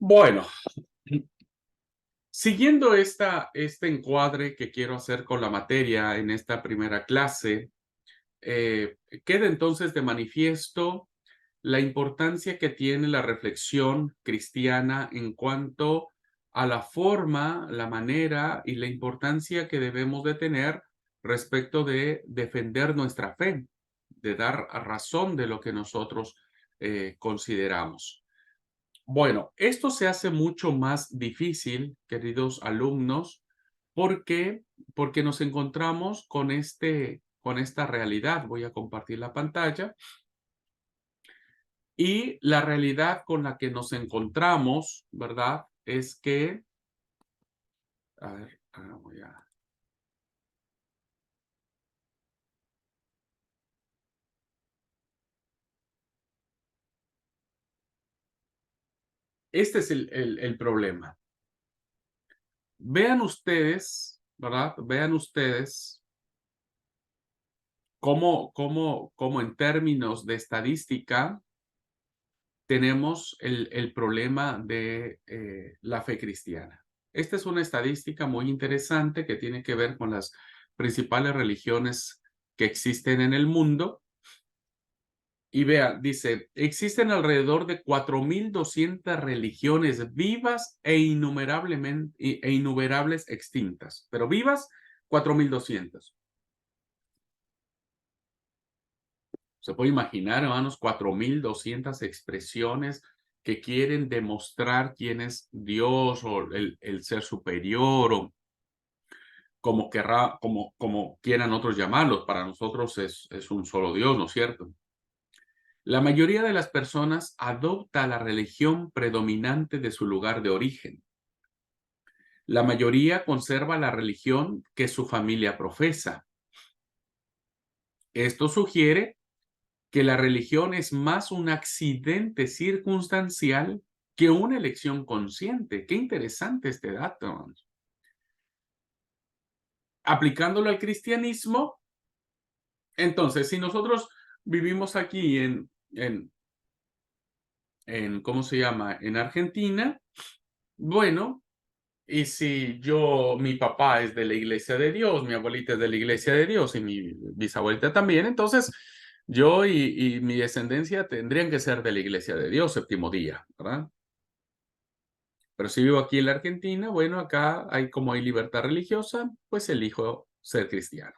Bueno, siguiendo este encuadre que quiero hacer con la materia en esta primera clase, queda entonces de manifiesto la importancia que tiene la reflexión cristiana en cuanto a la forma, la manera y la importancia que debemos de tener respecto de defender nuestra fe, de dar a razón de lo que nosotros consideramos. Bueno, esto se hace mucho más difícil, queridos alumnos, porque porque nos encontramos con esta realidad. Voy a compartir la pantalla. Y la realidad con la que nos encontramos, ¿verdad? Es que, a ver, voy a este es el problema. Vean ustedes, ¿verdad? Vean ustedes cómo en términos de estadística tenemos el problema de la fe cristiana. Esta es una estadística muy interesante que tiene que ver con las principales religiones que existen en el mundo. Y vea, dice, existen alrededor de 4.200 religiones vivas e innumerables extintas, pero vivas 4.200. Se puede imaginar, hermanos, 4.200 expresiones que quieren demostrar quién es Dios o el ser superior o como quieran otros llamarlos. Para nosotros es un solo Dios, ¿no es cierto? La mayoría de las personas adopta la religión predominante de su lugar de origen. La mayoría conserva la religión que su familia profesa. Esto sugiere que la religión es más un accidente circunstancial que una elección consciente. Qué interesante este dato. Aplicándolo al cristianismo, entonces, si nosotros vivimos aquí ¿cómo se llama? En Argentina, bueno, y si mi papá es de la Iglesia de Dios, mi abuelita es de la Iglesia de Dios y mi bisabuelita también, entonces yo y mi descendencia tendrían que ser de la Iglesia de Dios, séptimo día, ¿verdad? Pero si vivo aquí en la Argentina, bueno, acá como hay libertad religiosa, pues elijo ser cristiano.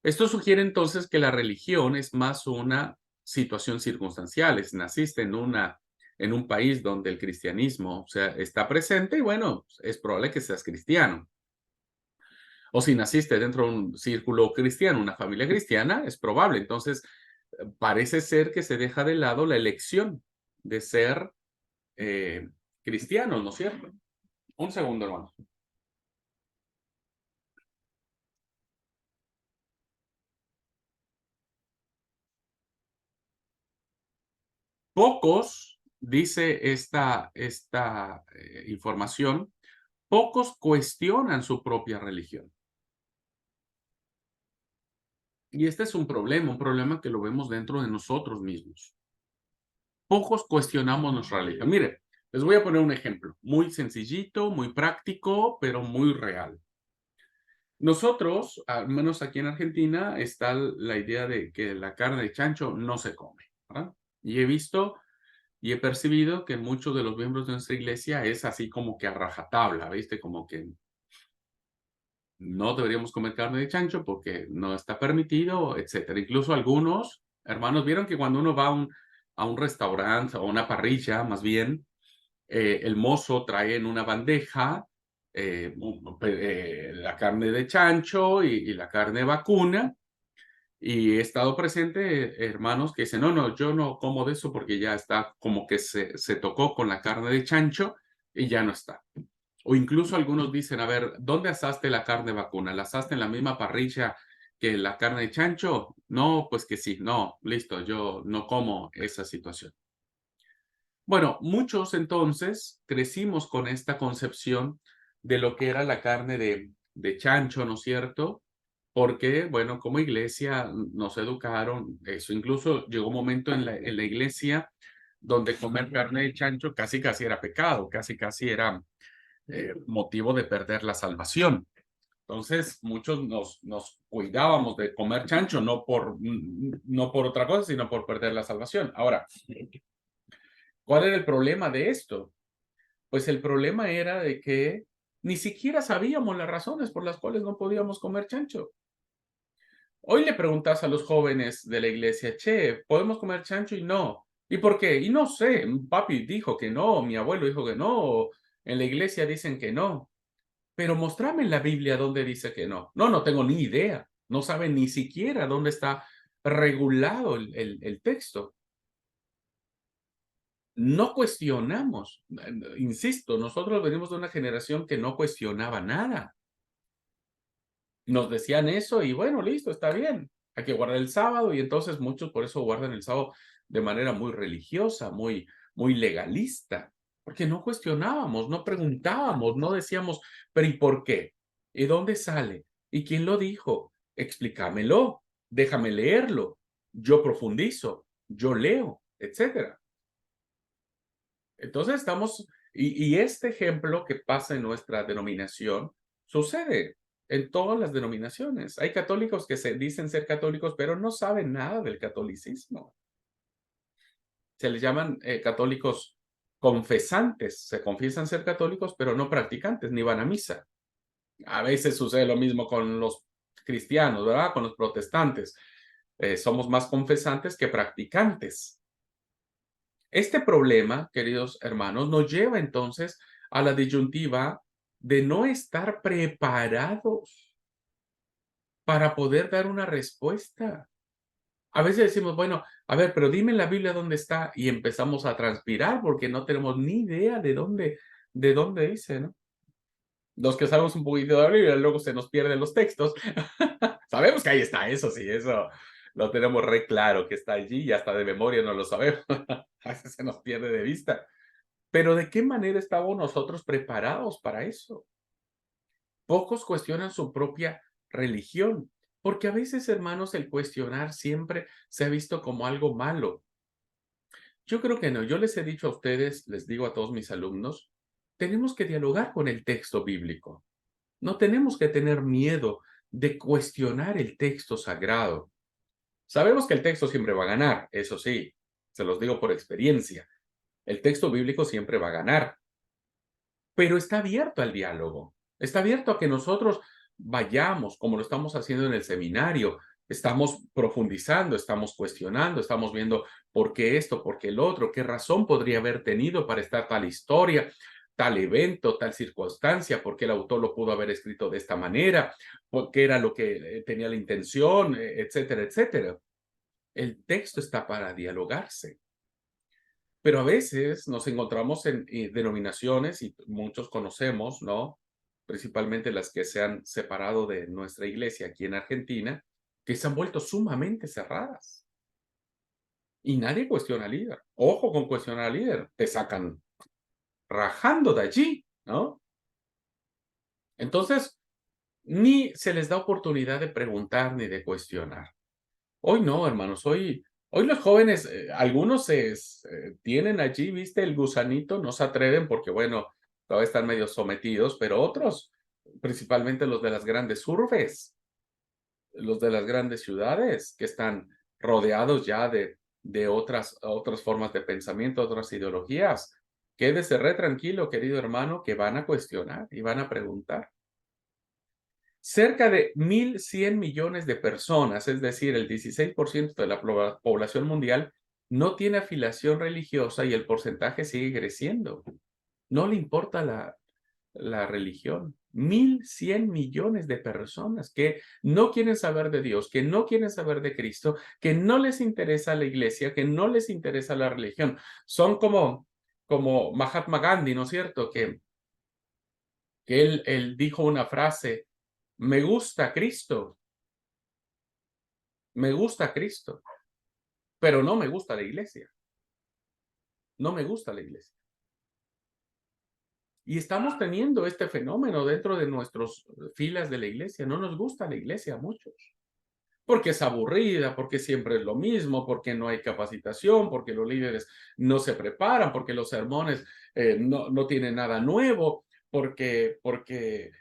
Esto sugiere entonces que la religión es más una situación circunstancial. Naciste en un país donde el cristianismo, o sea, está presente y bueno, es probable que seas cristiano. O si naciste dentro de un círculo cristiano, una familia cristiana, es probable. Entonces, parece ser que se deja de lado la elección de ser cristiano, ¿no es cierto? Un segundo, hermano. Pocos, dice esta información, pocos cuestionan su propia religión. Y este es un problema que lo vemos dentro de nosotros mismos. Pocos cuestionamos nuestra religión. Mire, les voy a poner un ejemplo, muy sencillito, muy práctico, pero muy real. Nosotros, al menos aquí en Argentina, está la idea de que la carne de chancho no se come, ¿verdad? Y he visto y he percibido que muchos de los miembros de nuestra iglesia es así como que a rajatabla, ¿viste? Como que no deberíamos comer carne de chancho porque no está permitido, etcétera. Incluso algunos hermanos vieron que cuando uno va a un restaurante o a una parrilla, más bien, el mozo trae en una bandeja la carne de chancho y la carne vacuna. Y he estado presente, hermanos que dicen, no, no, yo no como de eso porque ya está como que se tocó con la carne de chancho y ya no está. O incluso algunos dicen, a ver, ¿dónde asaste la carne vacuna? ¿La asaste en la misma parrilla que la carne de chancho? No, pues que sí, no, listo, yo no como esa situación. Bueno, muchos entonces crecimos con esta concepción de lo que era la carne de chancho, ¿no es cierto? Porque, bueno, como iglesia nos educaron eso. Incluso llegó un momento en la iglesia donde comer carne de chancho casi casi era pecado, casi casi era motivo de perder la salvación. Entonces, muchos nos cuidábamos de comer chancho, no por otra cosa, sino por perder la salvación. Ahora, ¿cuál era el problema de esto? Pues el problema era de que ni siquiera sabíamos las razones por las cuales no podíamos comer chancho. Hoy le preguntas a los jóvenes de la iglesia, che, ¿podemos comer chancho? Y no. ¿Y por qué? Y no sé, papi dijo que no, mi abuelo dijo que no, en la iglesia dicen que no. Pero mostrame en la Biblia dónde dice que no. No, no tengo ni idea. No saben ni siquiera dónde está regulado el texto. No cuestionamos. Insisto, nosotros venimos de una generación que no cuestionaba nada. Nos decían eso y bueno, listo, está bien. Hay que guardar el sábado y entonces muchos por eso guardan el sábado de manera muy religiosa, muy legalista, porque no cuestionábamos, no preguntábamos, no decíamos, pero ¿y por qué? ¿Y dónde sale? ¿Y quién lo dijo? Explícamelo, déjame leerlo, yo profundizo, yo leo, etcétera. Entonces estamos, y este ejemplo que pasa en nuestra denominación sucede en todas las denominaciones. Hay católicos que se dicen ser católicos, pero no saben nada del catolicismo. Se les llaman católicos confesantes. Se confiesan ser católicos, pero no practicantes, ni van a misa. A veces sucede lo mismo con los cristianos, ¿verdad? Con los protestantes. Somos más confesantes que practicantes. Este problema, queridos hermanos, nos lleva entonces a la disyuntiva de no estar preparados para poder dar una respuesta. A veces decimos, bueno, a ver, pero dime en la Biblia dónde está y empezamos a transpirar porque no tenemos ni idea de dónde dice, ¿no? Los que sabemos un poquito de la Biblia, luego se nos pierden los textos. Sabemos que ahí está, eso sí, eso lo tenemos re claro que está allí y hasta de memoria no lo sabemos. A veces se nos pierde de vista. Pero ¿de qué manera estamos nosotros preparados para eso? Pocos cuestionan su propia religión, porque a veces, hermanos, el cuestionar siempre se ha visto como algo malo. Yo creo que no. Yo les he dicho a ustedes, les digo a todos mis alumnos, tenemos que dialogar con el texto bíblico. No tenemos que tener miedo de cuestionar el texto sagrado. Sabemos que el texto siempre va a ganar, eso sí, se los digo por experiencia. El texto bíblico siempre va a ganar, pero está abierto al diálogo, está abierto a que nosotros vayamos, como lo estamos haciendo en el seminario, estamos profundizando, estamos cuestionando, estamos viendo por qué esto, por qué el otro, qué razón podría haber tenido para estar tal historia, tal evento, tal circunstancia, por qué el autor lo pudo haber escrito de esta manera, por qué era lo que tenía la intención, etcétera, etcétera. El texto está para dialogarse. Pero a veces nos encontramos en denominaciones, y muchos conocemos, ¿no? Principalmente las que se han separado de nuestra iglesia aquí en Argentina, que se han vuelto sumamente cerradas. Y nadie cuestiona al líder. Ojo con cuestionar al líder, te sacan rajando de allí, ¿no? Entonces, ni se les da oportunidad de preguntar ni de cuestionar. Hoy no, hermanos, hoy los jóvenes, algunos tienen allí, viste, el gusanito, no se atreven porque, bueno, todavía están medio sometidos, pero otros, principalmente los de las grandes urbes, los de las grandes ciudades, que están rodeados ya de otras formas de pensamiento, otras ideologías. Quédese re tranquilo, querido hermano, que van a cuestionar y van a preguntar. Cerca de 1.100 millones de personas, es decir, el 16% de la población mundial, no tiene afiliación religiosa y el porcentaje sigue creciendo. No le importa la religión. 1.100 millones de personas que no quieren saber de Dios, que no quieren saber de Cristo, que no les interesa la iglesia, que no les interesa la religión. Son como Mahatma Gandhi, ¿no es cierto? Que él dijo una frase, me gusta Cristo, me gusta Cristo, pero no me gusta la iglesia, no me gusta la iglesia. Y estamos teniendo este fenómeno dentro de nuestras filas de la iglesia, no nos gusta la iglesia a muchos. porque es aburrida, porque siempre es lo mismo, porque no hay capacitación, porque los líderes no se preparan, porque los sermones no tienen nada nuevo, porque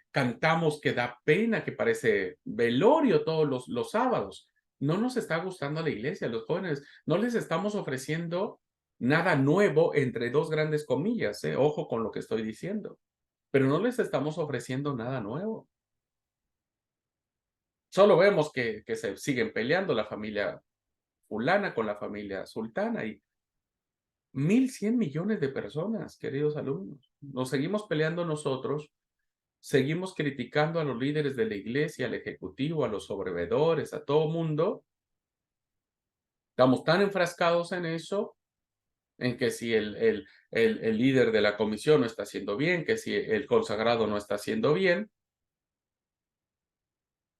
cantamos que da pena, que parece velorio todos los sábados. No nos está gustando la iglesia, los jóvenes, no les estamos ofreciendo nada nuevo entre dos grandes comillas, ojo con lo que estoy diciendo, pero no les estamos ofreciendo nada nuevo. Solo vemos que se siguen peleando la familia fulana con la familia sultana y 1,100 millones de personas, queridos alumnos. Nos seguimos peleando nosotros, seguimos criticando a los líderes de la iglesia, al ejecutivo, a los sobrevedores, a todo mundo. Estamos tan enfrascados en eso, en que si el líder de la comisión no está haciendo bien, que si el consagrado no está haciendo bien,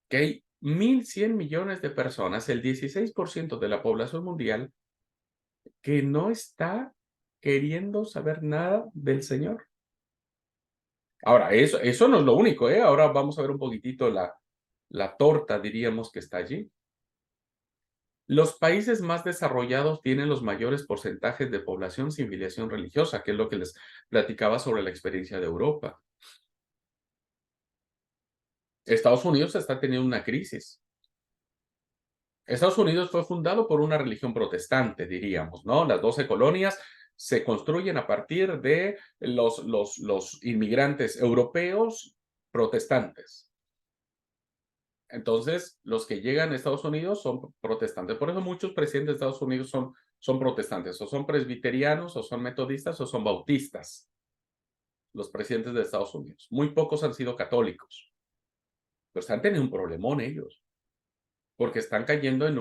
que hay 1,100 millones de personas, el 16% de la población mundial, que no está queriendo saber nada del Señor. Ahora, eso no es lo único, ¿eh? Ahora vamos a ver un poquitito la torta, diríamos, que está allí. Los países más desarrollados tienen los mayores porcentajes de población sin filiación religiosa, que es lo que les platicaba sobre la experiencia de Europa. Estados Unidos está teniendo una crisis. Estados Unidos fue fundado por una religión protestante, diríamos, ¿no? Las 12 colonias se construyen a partir de los inmigrantes europeos protestantes. Entonces, los que llegan a Estados Unidos son protestantes. Por eso muchos presidentes de Estados Unidos son protestantes, o son presbiterianos, o son metodistas, o son bautistas, los presidentes de Estados Unidos. Muy pocos han sido católicos, pero están teniendo un problemón ellos, porque están cayendo en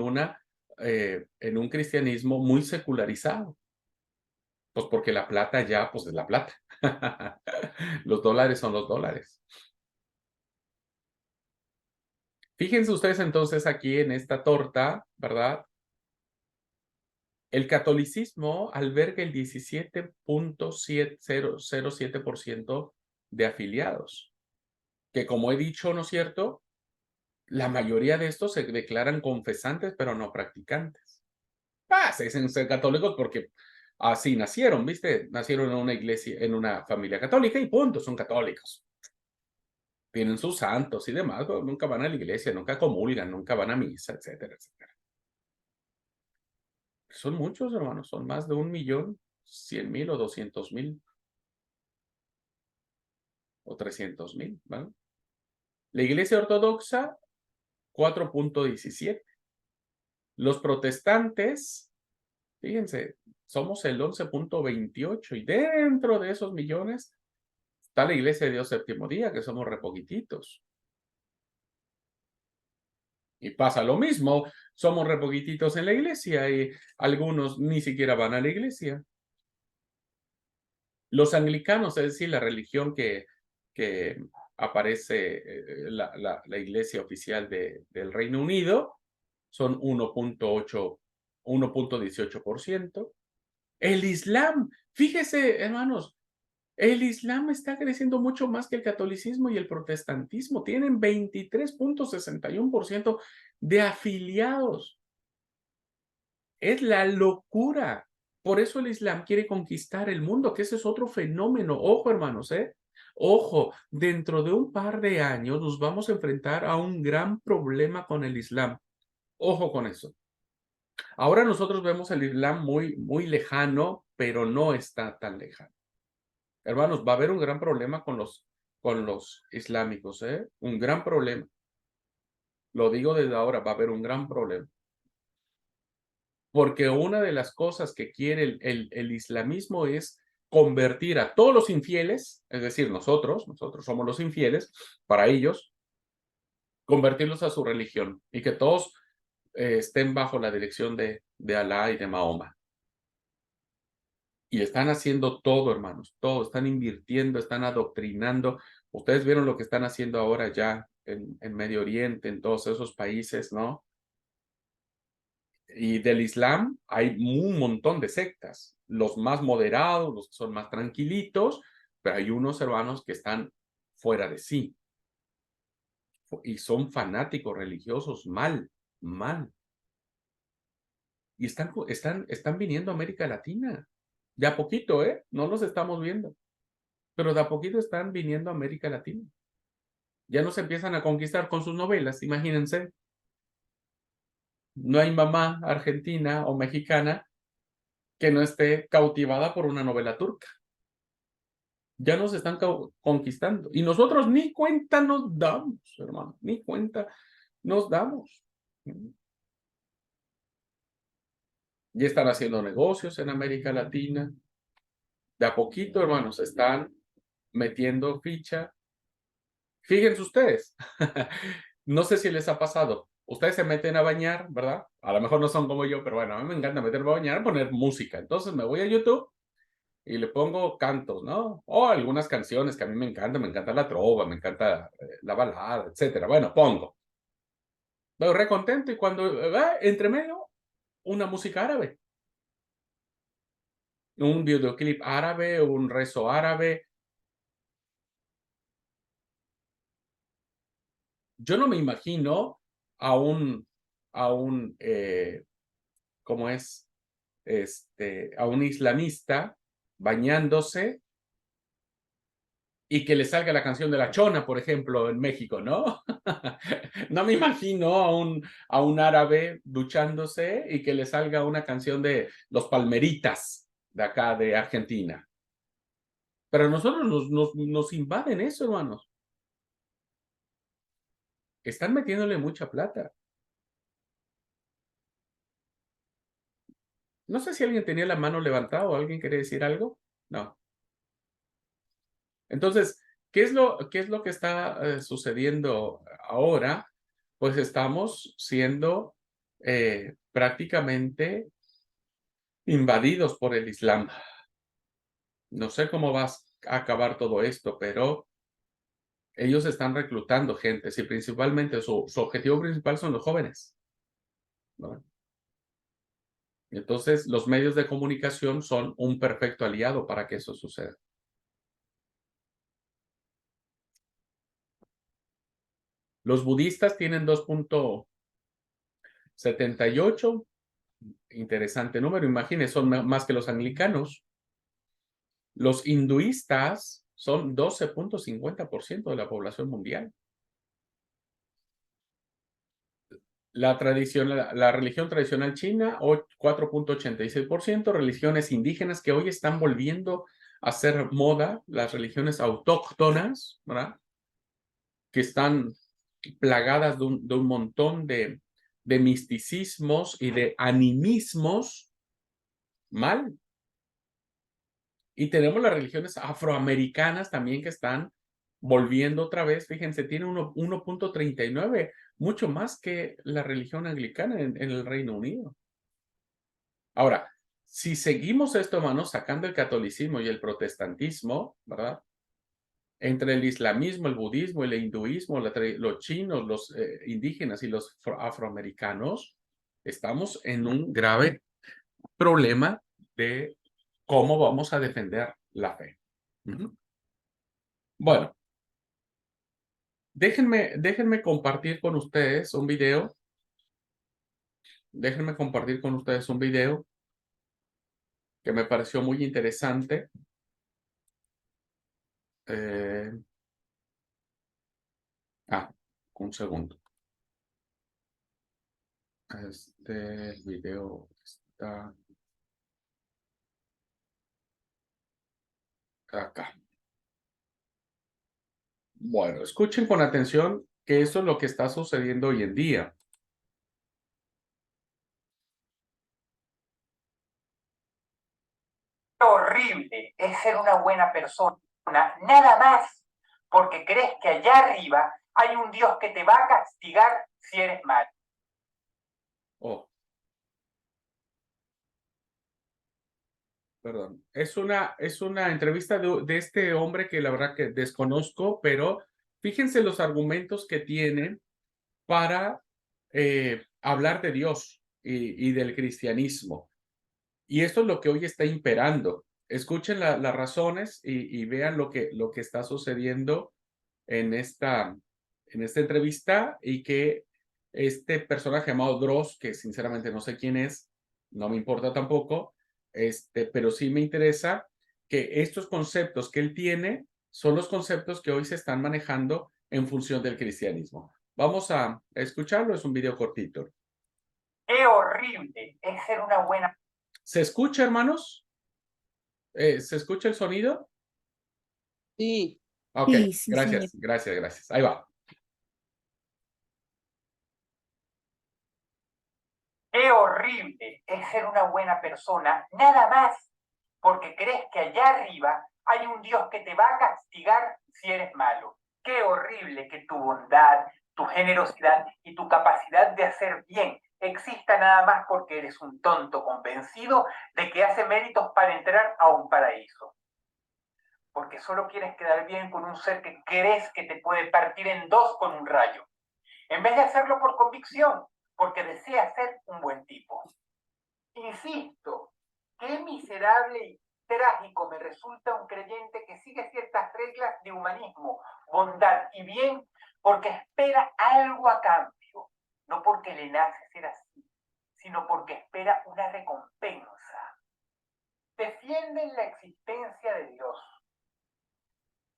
un cristianismo muy secularizado. Pues porque la plata ya, pues es la plata. Los dólares son los dólares. Fíjense ustedes entonces aquí en esta torta, ¿verdad? El catolicismo alberga el 17,007% de afiliados, que como he dicho, ¿no es cierto? La mayoría de estos se declaran confesantes, pero no practicantes. Se dicen ser católicos porque así nacieron, ¿viste? Nacieron en una iglesia, en una familia católica y punto, son católicos. Tienen sus santos y demás, pero nunca van a la iglesia, nunca comulgan, nunca van a misa, etcétera, etcétera. Son muchos, hermanos, son más de 1,100,000 o 200,000 o 300,000, ¿vale? La iglesia ortodoxa, 4,17. Los protestantes, fíjense, somos el 11,28 y dentro de esos millones está la iglesia de Dios Séptimo Día, que somos re poquititos. Y pasa lo mismo, somos re poquititos en la iglesia y algunos ni siquiera van a la iglesia. Los anglicanos, es decir, la religión que aparece, la iglesia oficial del Reino Unido, son 1,18%. El Islam, fíjese, hermanos, el Islam está creciendo mucho más que el catolicismo y el protestantismo. Tienen 23,61% de afiliados. Es la locura. Por eso el Islam quiere conquistar el mundo, que ese es otro fenómeno. Ojo, hermanos, ¿eh? Ojo, dentro de un par de años nos vamos a enfrentar a un gran problema con el Islam. Ojo con eso. Ahora nosotros vemos el Islam muy, muy lejano, pero no está tan lejano. Hermanos, va a haber un gran problema con los islámicos, ¿eh? Un gran problema. Lo digo desde ahora, va a haber un gran problema. Porque una de las cosas que quiere el islamismo es convertir a todos los infieles, es decir, nosotros somos los infieles, para ellos, convertirlos a su religión y que todos estén bajo la dirección de Alá y de Mahoma. Y están haciendo todo, hermanos, todo, están invirtiendo, están adoctrinando. Ustedes vieron lo que están haciendo ahora ya en Medio Oriente, en todos esos países, ¿no? Y del Islam hay un montón de sectas, los más moderados, los que son más tranquilitos, pero hay unos hermanos que están fuera de sí y son fanáticos religiosos mal. mal. Y están viniendo a América Latina. De a poquito, ¿eh? No los estamos viendo. Pero de a poquito están viniendo a América Latina. Ya nos empiezan a conquistar con sus novelas, imagínense. No hay mamá argentina o mexicana que no esté cautivada por una novela turca. Ya nos están conquistando. Y nosotros ni cuenta nos damos, hermano. Ni cuenta nos damos. Ya están haciendo negocios en América Latina. De a poquito, hermanos, están metiendo ficha. Fíjense ustedes. No sé si les ha pasado. Ustedes se meten a bañar, ¿verdad? A lo mejor no son como yo, pero bueno, a mí me encanta meterme a bañar, poner música. Entonces me voy a YouTube y le pongo cantos, ¿no? O algunas canciones que a mí me encanta la trova, me encanta la balada, etcétera. Bueno, pongo. Estoy re contento y cuando entre medio, una música árabe. Un videoclip árabe, un rezo árabe. Yo no me imagino a un ¿cómo es? A un islamista bañándose y que le salga la canción de La Chona, por ejemplo, en México, ¿no? No me imagino a un árabe duchándose y que le salga una canción de Los Palmeritas de acá de Argentina. Pero a nosotros nos invaden eso, hermanos. Están metiéndole mucha plata. No sé si alguien tenía la mano levantada o alguien quería decir algo. No. Entonces, ¿qué es lo que está sucediendo ahora? Pues estamos siendo prácticamente invadidos por el Islam. No sé cómo va a acabar todo esto, pero ellos están reclutando gente, y principalmente su objetivo principal son los jóvenes, ¿no? Entonces, los medios de comunicación son un perfecto aliado para que eso suceda. Los budistas tienen 2.78, interesante número, imagínense, son más que los anglicanos. Los hinduistas son 12.50% de la población mundial. La religión tradicional china, 4.86%. Religiones indígenas que hoy están volviendo a ser moda, las religiones autóctonas, ¿verdad? Que están plagadas de un montón de misticismos y de animismos mal. Y tenemos las religiones afroamericanas también que están volviendo otra vez. Fíjense, tiene 1.39, mucho más que la religión anglicana en el Reino Unido. Ahora, si seguimos esto, hermanos, sacando el catolicismo y el protestantismo, ¿verdad? Entre el islamismo, el budismo, el hinduismo, los chinos, los indígenas y los afroamericanos, estamos en un grave problema de cómo vamos a defender la fe. Bueno, déjenme compartir con ustedes un video. Déjenme compartir con ustedes un video que me pareció muy interesante. Eh, un segundo. Este video está acá. Bueno, escuchen con atención que eso es lo que está sucediendo hoy en día. Horrible es ser una buena persona, nada más, porque crees que allá arriba hay un Dios que te va a castigar si eres malo. Oh, perdón. Es una entrevista de este hombre que la verdad que desconozco, pero fíjense los argumentos que tiene para hablar de Dios y del cristianismo. Y esto es lo que hoy está imperando. Escuchen las razones y vean lo que está sucediendo en esta entrevista y que este personaje llamado Dross, que sinceramente no sé quién es, no me importa tampoco, pero sí me interesa que estos conceptos que él tiene son los conceptos que hoy se están manejando en función del cristianismo. Vamos a escucharlo, es un video cortito. Qué horrible es ser una buena. ¿Se escucha, hermanos? ¿Se escucha el sonido? Sí. Ok, Sí, sí, señor. gracias, gracias, gracias. Ahí va. Qué horrible es ser una buena persona, nada más porque crees que allá arriba hay un Dios que te va a castigar si eres malo. Qué horrible que tu bondad, tu generosidad y tu capacidad de hacer bien exista nada más porque eres un tonto convencido de que hace méritos para entrar a un paraíso. Porque solo quieres quedar bien con un ser que crees que te puede partir en dos con un rayo, en vez de hacerlo por convicción, porque deseas ser un buen tipo. Insisto, qué miserable y trágico me resulta un creyente que sigue ciertas reglas de humanismo, bondad y bien porque espera algo a cambio, no porque le nace ser así, sino porque espera una recompensa. Defienden la existencia de Dios,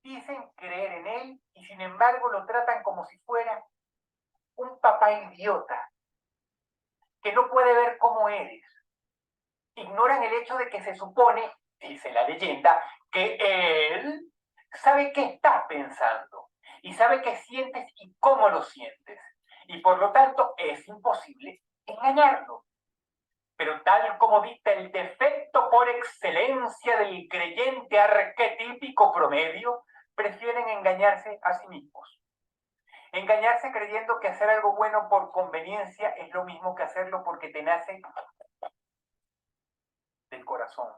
dicen creer en Él y sin embargo lo tratan como si fuera un papá idiota que no puede ver cómo eres. Ignoran el hecho de que se supone, dice la leyenda, que él sabe qué estás pensando y sabe qué sientes y cómo lo sientes. Y por lo tanto es imposible engañarlo. Pero tal como dicta el defecto por excelencia del creyente arquetípico promedio, prefieren engañarse a sí mismos. Engañarse creyendo que hacer algo bueno por conveniencia es lo mismo que hacerlo porque te nace del corazón.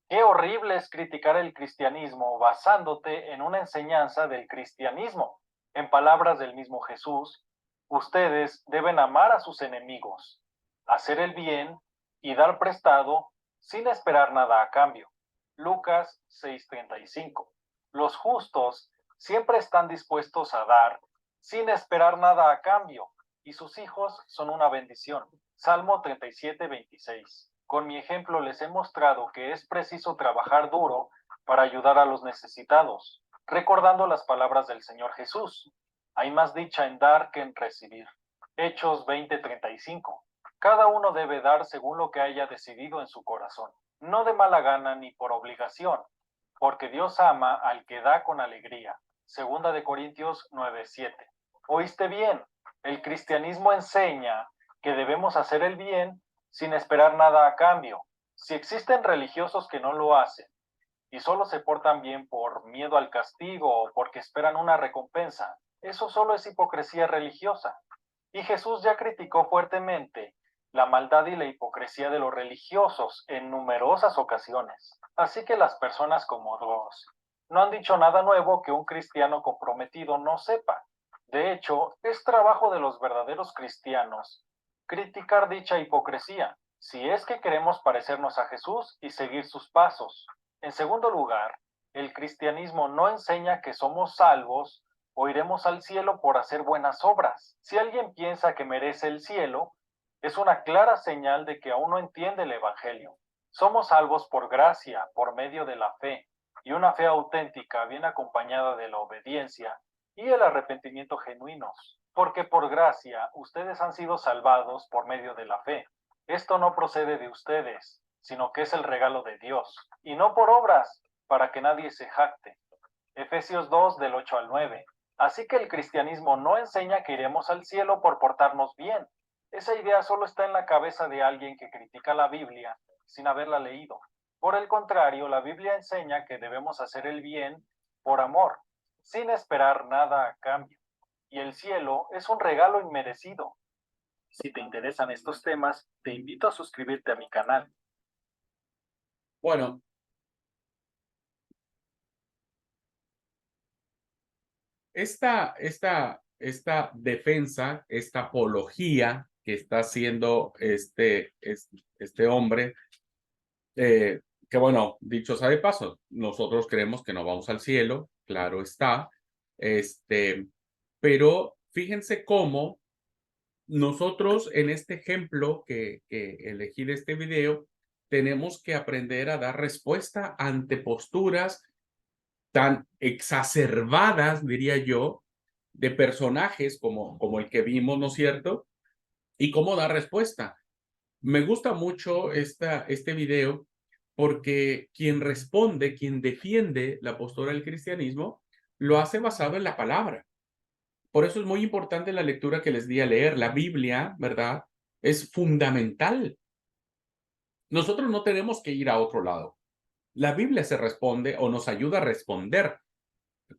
Qué horrible es criticar el cristianismo basándote en una enseñanza del cristianismo. En palabras del mismo Jesús, ustedes deben amar a sus enemigos, hacer el bien y dar prestado sin esperar nada a cambio. Lucas 6:35. Los justos siempre están dispuestos a dar sin esperar nada a cambio, y sus hijos son una bendición. Salmo 37:26. Con mi ejemplo les he mostrado que es preciso trabajar duro para ayudar a los necesitados, recordando las palabras del Señor Jesús. Hay más dicha en dar que en recibir. Hechos 20:35. Cada uno debe dar según lo que haya decidido en su corazón, no de mala gana ni por obligación, porque Dios ama al que da con alegría. Segunda de Corintios 9:7. ¿Oíste bien? El cristianismo enseña que debemos hacer el bien sin esperar nada a cambio. Si existen religiosos que no lo hacen y solo se portan bien por miedo al castigo o porque esperan una recompensa, eso solo es hipocresía religiosa. Y Jesús ya criticó fuertemente la maldad y la hipocresía de los religiosos en numerosas ocasiones. Así que las personas como Dross no han dicho nada nuevo que un cristiano comprometido no sepa. De hecho, es trabajo de los verdaderos cristianos criticar dicha hipocresía, si es que queremos parecernos a Jesús y seguir sus pasos. En segundo lugar, el cristianismo no enseña que somos salvos o iremos al cielo por hacer buenas obras. Si alguien piensa que merece el cielo, es una clara señal de que aún no entiende el Evangelio. Somos salvos por gracia, por medio de la fe, y una fe auténtica, bien acompañada de la obediencia y el arrepentimiento genuinos. Porque por gracia ustedes han sido salvados por medio de la fe. Esto no procede de ustedes, sino que es el regalo de Dios, y no por obras, para que nadie se jacte. Efesios 2 del 8 al 9. Así que el cristianismo no enseña que iremos al cielo por portarnos bien. Esa idea solo está en la cabeza de alguien que critica la Biblia sin haberla leído. Por el contrario, la Biblia enseña que debemos hacer el bien por amor, sin esperar nada a cambio. Y el cielo es un regalo inmerecido. Si te interesan estos temas, te invito a suscribirte a mi canal. Bueno, esta defensa, esta apología que está haciendo este hombre, que bueno, dicho sea de paso, nosotros creemos que no vamos al cielo, claro está, pero fíjense cómo nosotros en este ejemplo que elegí de este video, tenemos que aprender a dar respuesta ante posturas tan exacerbadas, diría yo, de personajes como el que vimos, ¿no es cierto? Y cómo dar respuesta. Me gusta mucho este video porque quien responde, quien defiende la postura del cristianismo, lo hace basado en la palabra. Por eso es muy importante la lectura que les di a leer. La Biblia, ¿verdad? Es fundamental. Nosotros no tenemos que ir a otro lado. La Biblia se responde o nos ayuda a responder,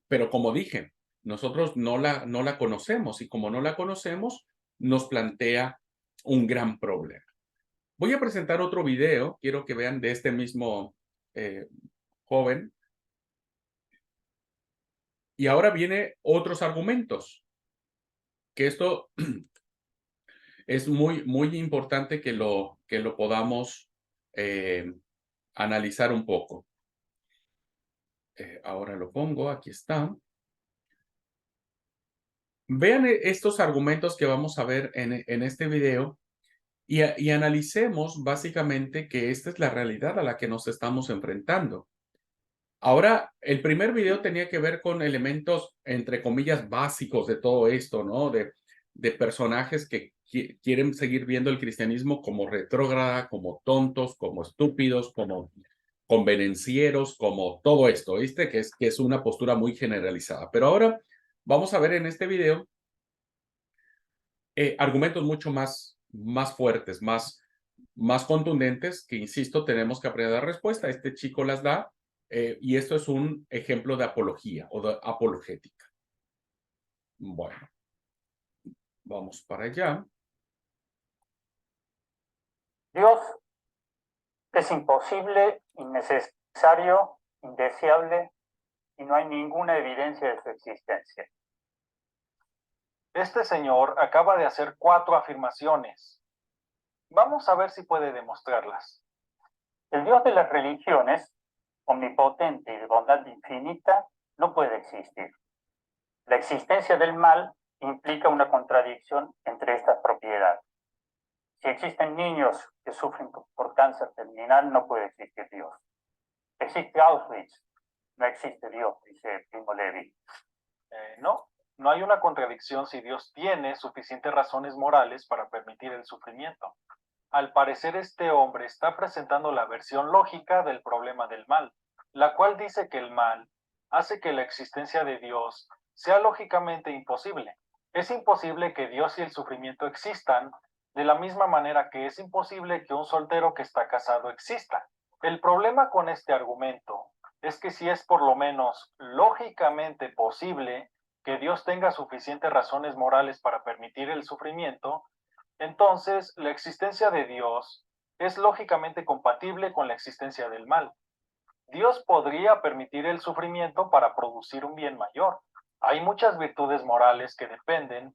pero como dije, nosotros no la conocemos y como no la conocemos, nos plantea un gran problema. Voy a presentar otro video, quiero que vean de este mismo joven. Y ahora viene otros argumentos, que esto es muy importante que lo podamos analizar un poco. Ahora lo pongo, aquí está. Vean estos argumentos que vamos a ver en este video y analicemos básicamente que esta es la realidad a la que nos estamos enfrentando. Ahora, el primer video tenía que ver con elementos, entre comillas, básicos de todo esto, ¿no? De personajes que quieren seguir viendo el cristianismo como retrógrada, como tontos, como estúpidos, como convenencieros, como todo esto, ¿viste? Que es una postura muy generalizada. Pero ahora vamos a ver en este video argumentos mucho más fuertes, más contundentes, que insisto, tenemos que aprender a dar respuesta. Este chico las da, y esto es un ejemplo de apología o de apologética. Bueno, vamos para allá. Dios es imposible, innecesario, indeseable y no hay ninguna evidencia de su existencia. Este señor acaba de hacer 4 afirmaciones. Vamos a ver si puede demostrarlas. El Dios de las religiones, omnipotente y de bondad infinita, no puede existir. La existencia del mal implica una contradicción entre estas propiedades. Si existen niños que sufren por cáncer terminal, no puede existir Dios. Existe Auschwitz, no existe Dios, dice Primo Levi. No hay una contradicción si Dios tiene suficientes razones morales para permitir el sufrimiento. Al parecer, este hombre está presentando la versión lógica del problema del mal, la cual dice que el mal hace que la existencia de Dios sea lógicamente imposible. Es imposible que Dios y el sufrimiento existan, de la misma manera que es imposible que un soltero que está casado exista. El problema con este argumento es que si es por lo menos lógicamente posible que Dios tenga suficientes razones morales para permitir el sufrimiento, entonces la existencia de Dios es lógicamente compatible con la existencia del mal. Dios podría permitir el sufrimiento para producir un bien mayor. Hay muchas virtudes morales que dependen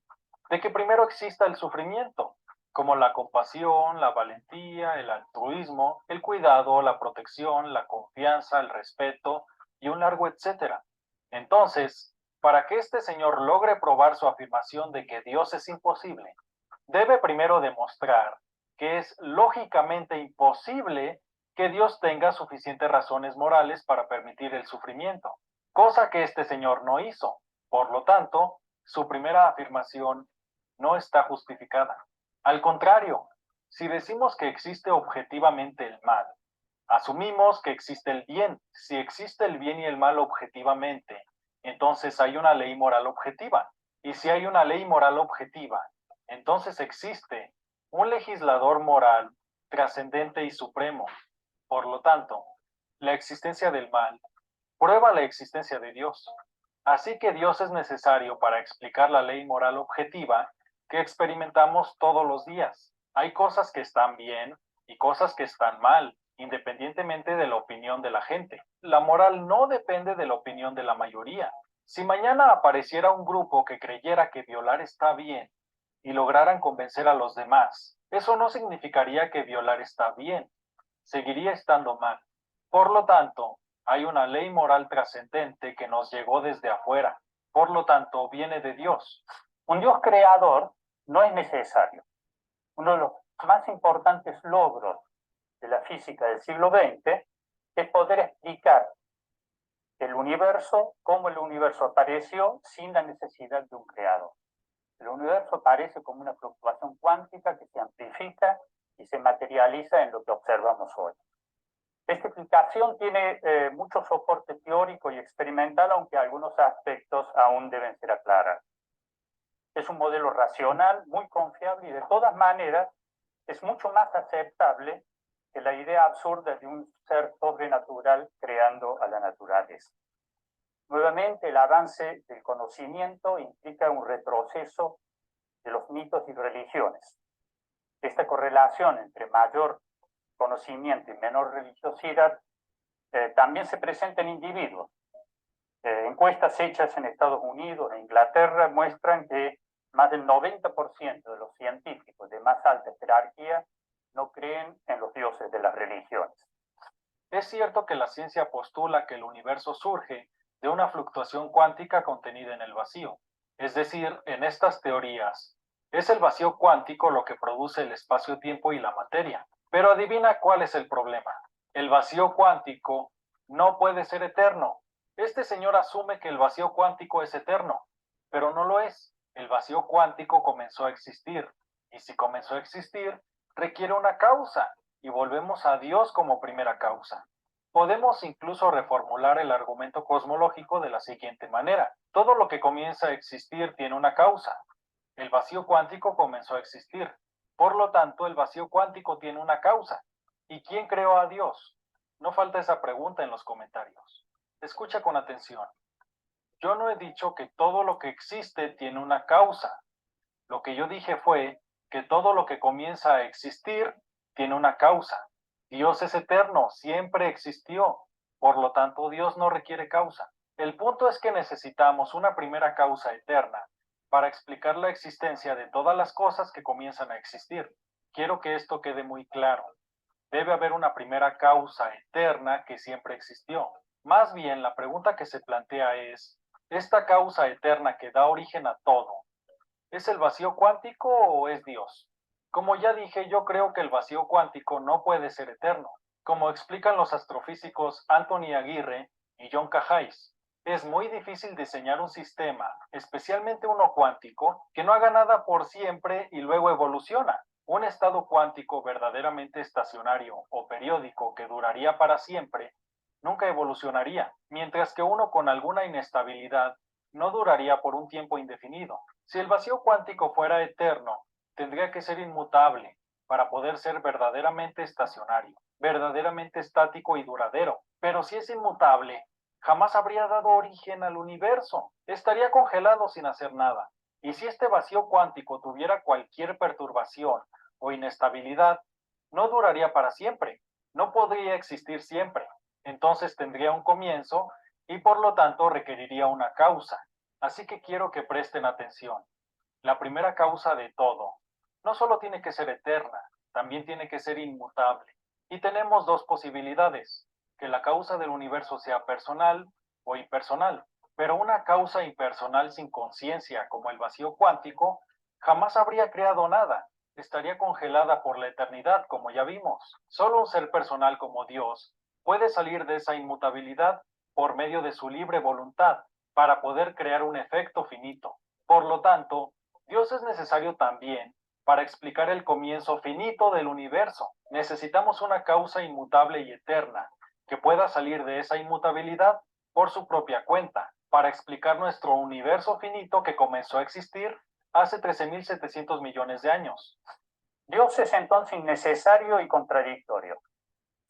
de que primero exista el sufrimiento, como la compasión, la valentía, el altruismo, el cuidado, la protección, la confianza, el respeto y un largo etcétera. Entonces, para que este señor logre probar su afirmación de que Dios es imposible, debe primero demostrar que es lógicamente imposible que Dios tenga suficientes razones morales para permitir el sufrimiento, cosa que este señor no hizo. Por lo tanto, su primera afirmación no está justificada. Al contrario, si decimos que existe objetivamente el mal, asumimos que existe el bien. Si existe el bien y el mal objetivamente, entonces hay una ley moral objetiva. Y si hay una ley moral objetiva, entonces existe un legislador moral trascendente y supremo. Por lo tanto, la existencia del mal prueba la existencia de Dios. Así que Dios es necesario para explicar la ley moral objetiva que experimentamos todos los días. Hay cosas que están bien y cosas que están mal, independientemente de la opinión de la gente. La moral no depende de la opinión de la mayoría. Si mañana apareciera un grupo que creyera que violar está bien y lograran convencer a los demás, eso no significaría que violar está bien, seguiría estando mal. Por lo tanto, hay una ley moral trascendente que nos llegó desde afuera. Por lo tanto, viene de Dios. Un Dios creador no es necesario. Uno de los más importantes logros de la física del siglo XX es poder explicar el universo, cómo el universo apareció sin la necesidad de un creador. El universo aparece como una fluctuación cuántica que se amplifica y se materializa en lo que observamos hoy. Esta explicación tiene mucho soporte teórico y experimental, aunque algunos aspectos aún deben ser aclarados. Es un modelo racional, muy confiable y de todas maneras es mucho más aceptable que la idea absurda de un ser sobrenatural creando a la naturaleza. Nuevamente, el avance del conocimiento implica un retroceso de los mitos y religiones. Esta correlación entre mayor conocimiento y menor religiosidad también se presenta en individuos. Encuestas hechas en Estados Unidos e Inglaterra muestran que más del 90% de los científicos de más alta jerarquía no creen en los dioses de las religiones. Es cierto que la ciencia postula que el universo surge de una fluctuación cuántica contenida en el vacío. Es decir, en estas teorías, es el vacío cuántico lo que produce el espacio-tiempo y la materia. Pero adivina cuál es el problema. El vacío cuántico no puede ser eterno. Este señor asume que el vacío cuántico es eterno, pero no lo es. El vacío cuántico comenzó a existir, y si comenzó a existir, requiere una causa, y volvemos a Dios como primera causa. Podemos incluso reformular el argumento cosmológico de la siguiente manera. Todo lo que comienza a existir tiene una causa. El vacío cuántico comenzó a existir. Por lo tanto, el vacío cuántico tiene una causa. ¿Y quién creó a Dios? No falta esa pregunta en los comentarios. Escucha con atención. Yo no he dicho que todo lo que existe tiene una causa. Lo que yo dije fue que todo lo que comienza a existir tiene una causa. Dios es eterno, siempre existió. Por lo tanto, Dios no requiere causa. El punto es que necesitamos una primera causa eterna para explicar la existencia de todas las cosas que comienzan a existir. Quiero que esto quede muy claro. Debe haber una primera causa eterna que siempre existió. Más bien, la pregunta que se plantea es, ¿esta causa eterna que da origen a todo, es el vacío cuántico o es Dios? Como ya dije, yo creo que el vacío cuántico no puede ser eterno. Como explican los astrofísicos Anthony Aguirre y John Cajáis, es muy difícil diseñar un sistema, especialmente uno cuántico, que no haga nada por siempre y luego evoluciona. Un estado cuántico verdaderamente estacionario o periódico que duraría para siempre, nunca evolucionaría, mientras que uno con alguna inestabilidad no duraría por un tiempo indefinido. Si el vacío cuántico fuera eterno, tendría que ser inmutable para poder ser verdaderamente estacionario, verdaderamente estático y duradero. Pero si es inmutable, jamás habría dado origen al universo. Estaría congelado sin hacer nada. Y si este vacío cuántico tuviera cualquier perturbación o inestabilidad, no duraría para siempre. No podría existir siempre. Entonces tendría un comienzo y por lo tanto requeriría una causa. Así que quiero que presten atención. La primera causa de todo no solo tiene que ser eterna, también tiene que ser inmutable. Y tenemos dos posibilidades, que la causa del universo sea personal o impersonal. Pero una causa impersonal sin conciencia, como el vacío cuántico, jamás habría creado nada. Estaría congelada por la eternidad, como ya vimos. Solo un ser personal como Dios puede salir de esa inmutabilidad por medio de su libre voluntad, para poder crear un efecto finito. Por lo tanto, Dios es necesario también para explicar el comienzo finito del universo. Necesitamos una causa inmutable y eterna que pueda salir de esa inmutabilidad por su propia cuenta, para explicar nuestro universo finito que comenzó a existir hace 13.700 millones de años. Dios es entonces innecesario y contradictorio.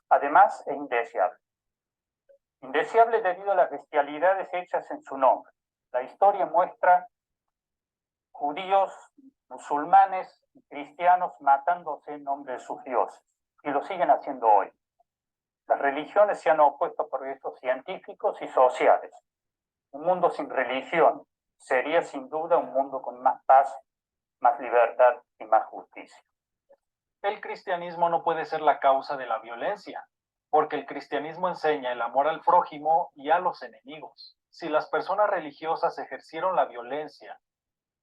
Además, es indeseable. Indeseable debido a las bestialidades hechas en su nombre. La historia muestra judíos, musulmanes y cristianos matándose en nombre de sus dioses, y lo siguen haciendo hoy. Las religiones se han opuesto a proyectos científicos y sociales. Un mundo sin religión sería sin duda un mundo con más paz, más libertad y más justicia. El cristianismo no puede ser la causa de la violencia, porque el cristianismo enseña el amor al prójimo y a los enemigos. Si las personas religiosas ejercieron la violencia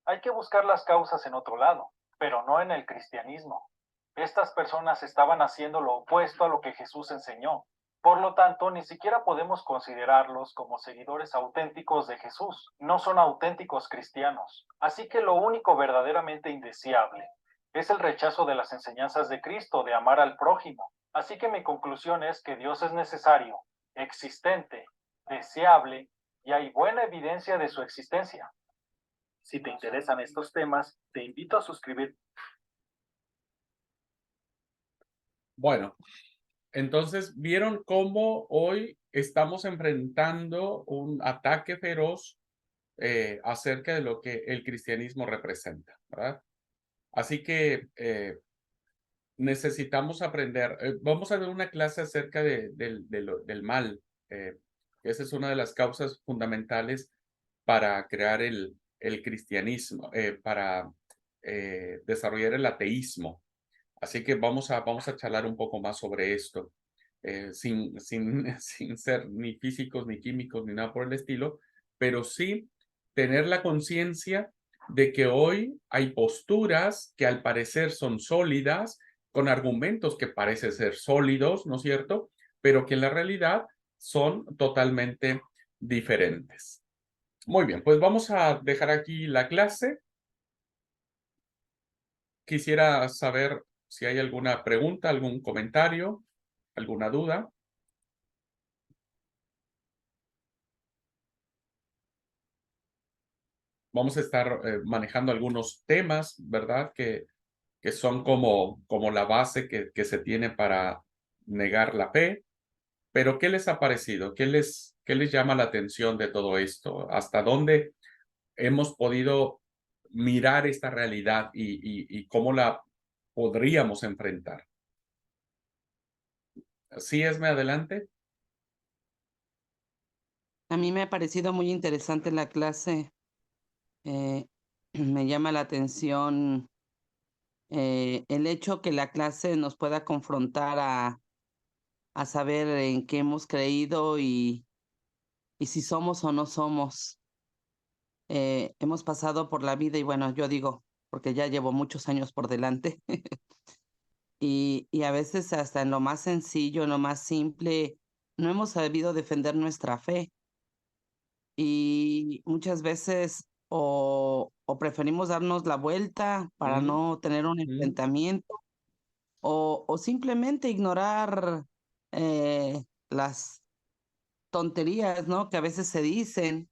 Hay que buscar las causas en otro lado, pero no en el cristianismo. Estas personas estaban haciendo lo opuesto a lo que Jesús enseñó. Por lo tanto, ni siquiera podemos considerarlos como seguidores auténticos de Jesús. No son auténticos cristianos. Así que lo único verdaderamente indeseable es el rechazo de las enseñanzas de Cristo de amar al prójimo. Así que mi conclusión es que Dios es necesario, existente, deseable, y hay buena evidencia de su existencia. Si te interesan estos temas, te invito a suscribirte. Bueno, entonces vieron cómo hoy estamos enfrentando un ataque feroz acerca de lo que el cristianismo representa, ¿verdad? Así que necesitamos aprender. Vamos a ver una clase acerca del mal. Esa es una de las causas fundamentales para crear el cristianismo, para desarrollar el ateísmo. Así que vamos a charlar un poco más sobre esto, sin ser ni físicos, ni químicos, ni nada por el estilo, pero sí tener la conciencia de que hoy hay posturas que al parecer son sólidas, con argumentos que parecen ser sólidos, ¿no es cierto? Pero que en la realidad son totalmente diferentes. Muy bien, pues vamos a dejar aquí la clase. Quisiera saber si hay alguna pregunta, algún comentario, alguna duda. Vamos a estar manejando algunos temas, ¿verdad? Que son como la base que se tiene para negar la fe. Pero, ¿qué les ha parecido? ¿Qué les llama la atención de todo esto? ¿Hasta dónde hemos podido mirar esta realidad y cómo la podríamos enfrentar? ¿Sí, Esme, adelante? A mí me ha parecido muy interesante la clase. Me llama la atención el hecho que la clase nos pueda confrontar a saber en qué hemos creído y si somos o no somos. Hemos pasado por la vida y bueno, yo digo, porque ya llevo muchos años por delante, y a veces hasta en lo más sencillo, en lo más simple, no hemos sabido defender nuestra fe. Y muchas veces o preferimos darnos la vuelta para Mm, no tener un mm, enfrentamiento o simplemente ignorar las tonterías, ¿no? Que a veces se dicen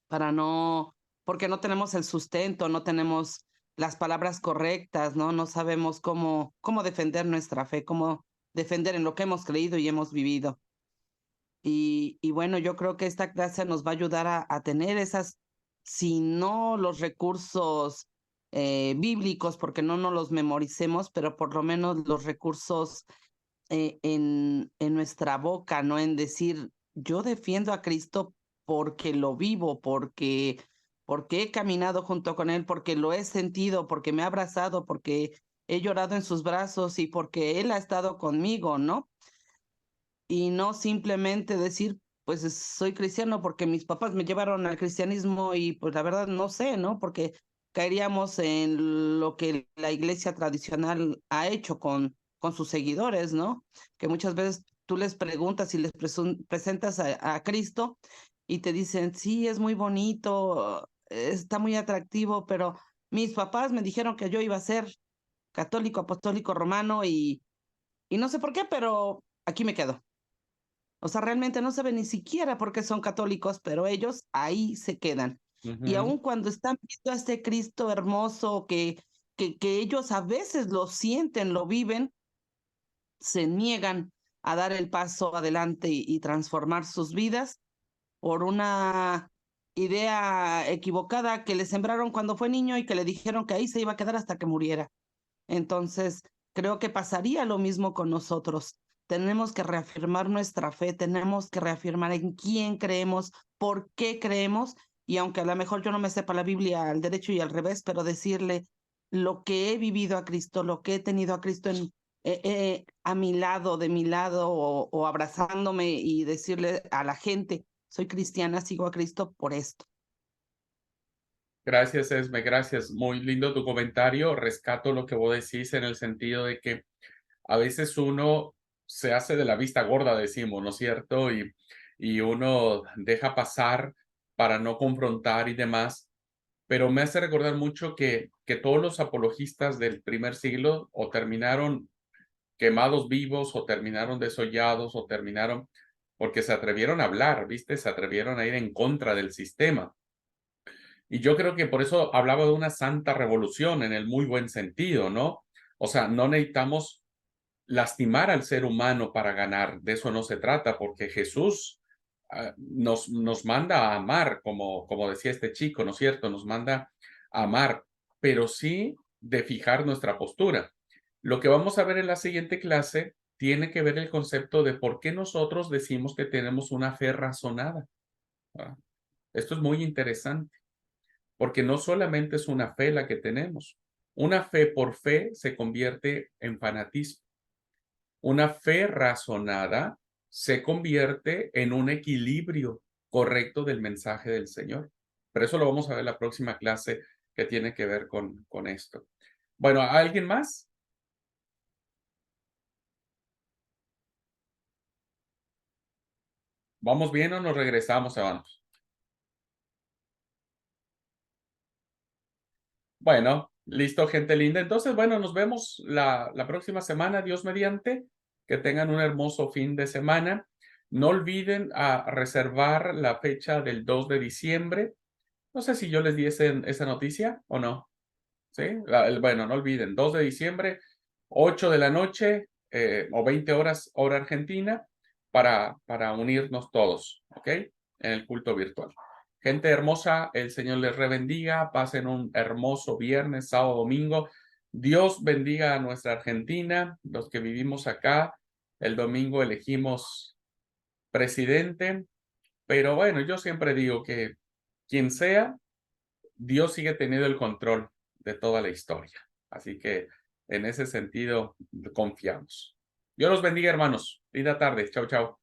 para no, porque no tenemos el sustento, no tenemos las palabras correctas, ¿no? No sabemos cómo defender nuestra fe, cómo defender en lo que hemos creído y hemos vivido. Y bueno, yo creo que esta clase nos va a ayudar a tener esas, si no los recursos bíblicos, porque no nos los memoricemos, pero por lo menos los recursos en nuestra boca, ¿no? En decir, yo defiendo a Cristo porque lo vivo, porque he caminado junto con Él, porque lo he sentido, porque me ha abrazado, porque he llorado en sus brazos y porque Él ha estado conmigo, ¿no? Y no simplemente decir, pues soy cristiano porque mis papás me llevaron al cristianismo y pues la verdad no sé, ¿no? Porque caeríamos en lo que la iglesia tradicional ha hecho con sus seguidores, ¿no? Que muchas veces tú les preguntas y les presentas a Cristo y te dicen, sí, es muy bonito, está muy atractivo, pero mis papás me dijeron que yo iba a ser católico, apostólico, romano y no sé por qué, pero aquí me quedo. O sea, realmente no saben ni siquiera por qué son católicos, pero ellos ahí se quedan. Y ujú. aun cuando están viendo a este Cristo hermoso que ellos a veces lo sienten, lo viven, se niegan a dar el paso adelante y transformar sus vidas por una idea equivocada que le sembraron cuando fue niño y que le dijeron que ahí se iba a quedar hasta que muriera. Entonces, creo que pasaría lo mismo con nosotros. Tenemos que reafirmar nuestra fe, tenemos que reafirmar en quién creemos, por qué creemos, y aunque a lo mejor yo no me sepa la Biblia al derecho y al revés, pero decirle lo que he vivido a Cristo, lo que he tenido a Cristo a mi lado, de mi lado, o abrazándome y decirle a la gente, soy cristiana, sigo a Cristo por esto. Gracias, Esme, gracias. Muy lindo tu comentario. Rescato lo que vos decís en el sentido de que a veces uno se hace de la vista gorda, decimos, ¿no es cierto? Y uno deja pasar para no confrontar y demás. Pero me hace recordar mucho que todos los apologistas del primer siglo o terminaron quemados vivos o terminaron desollados o terminaron porque se atrevieron a hablar, ¿viste? Se atrevieron a ir en contra del sistema. Y yo creo que por eso hablaba de una santa revolución en el muy buen sentido, ¿no? O sea, no necesitamos lastimar al ser humano para ganar, de eso no se trata, porque Jesús nos manda a amar, como decía este chico, ¿no es cierto? Nos manda a amar, pero sí de fijar nuestra postura. Lo que vamos a ver en la siguiente clase tiene que ver el concepto de por qué nosotros decimos que tenemos una fe razonada. ¿Verdad? Esto es muy interesante, porque no solamente es una fe la que tenemos. Una fe por fe se convierte en fanatismo. Una fe razonada se convierte en un equilibrio correcto del mensaje del Señor. Pero eso lo vamos a ver en la próxima clase que tiene que ver con esto. Bueno, ¿alguien más? ¿Vamos bien o nos regresamos, hermanos? Bueno, listo, gente linda. Entonces, bueno, nos vemos la próxima semana, Dios mediante. Que tengan un hermoso fin de semana. No olviden a reservar la fecha del 2 de diciembre. No sé si yo les di esa noticia o no. ¿Sí? Bueno, no olviden, 2 de diciembre, 8 de la noche o 20 horas, hora argentina, para unirnos todos, ¿ok? En el culto virtual. Gente hermosa, el Señor les rebendiga, pasen un hermoso viernes, sábado, domingo. Dios bendiga a nuestra Argentina, los que vivimos acá. El domingo elegimos presidente, pero bueno, yo siempre digo que quien sea, Dios sigue teniendo el control de toda la historia. Así que en ese sentido confiamos. Dios los bendiga, hermanos. Linda tarde. Chau, chau.